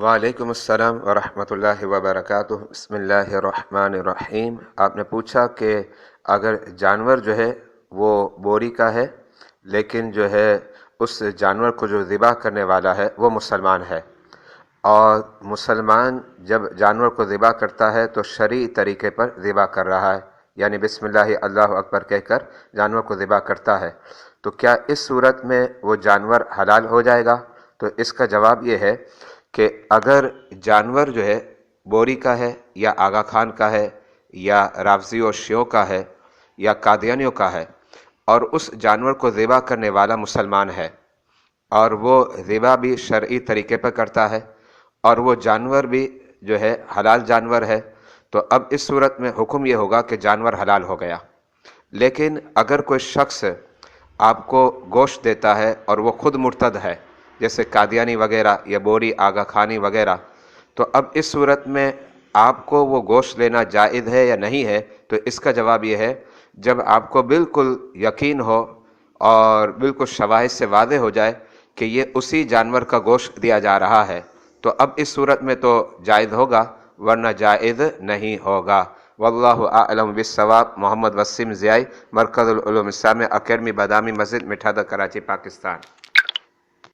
وعلیکم السلام ورحمۃ اللہ وبرکاتہ۔ بسم اللہ الرحمن الرحیم۔ آپ نے پوچھا کہ اگر جانور جو ہے وہ بوری کا ہے لیکن جو ہے اس جانور کو جو ذبح کرنے والا ہے وہ مسلمان ہے، اور مسلمان جب جانور کو ذبح کرتا ہے تو شرعی طریقے پر ذبح کر رہا ہے، یعنی بسم اللہ اللہ اکبر کہہ کر جانور کو ذبح کرتا ہے، تو کیا اس صورت میں وہ جانور حلال ہو جائے گا؟ تو اس کا جواب یہ ہے کہ اگر جانور جو ہے بوری کا ہے یا آغا خان کا ہے یا رافضی و شیعوں کا ہے یا قادیانیوں کا ہے، اور اس جانور کو ذبح کرنے والا مسلمان ہے اور وہ ذبح بھی شرعی طریقے پر کرتا ہے اور وہ جانور بھی جو ہے حلال جانور ہے، تو اب اس صورت میں حکم یہ ہوگا کہ جانور حلال ہو گیا۔ لیکن اگر کوئی شخص آپ کو گوشت دیتا ہے اور وہ خود مرتد ہے، جیسے قادیانی وغیرہ یا بوری آغا خانی وغیرہ، تو اب اس صورت میں آپ کو وہ گوشت لینا جائز ہے یا نہیں ہے؟ تو اس کا جواب یہ ہے، جب آپ کو بالکل یقین ہو اور بالکل شواہد سے واضح ہو جائے کہ یہ اسی جانور کا گوشت دیا جا رہا ہے، تو اب اس صورت میں تو جائز ہوگا، ورنہ جائز نہیں ہوگا۔ واللہ اعلم بالصواب۔ محمد وسیم ضیائی، مرکز العلوم اسلامیہ اکیڈمی، بادامی مسجد، مٹھادا، کراچی، پاکستان۔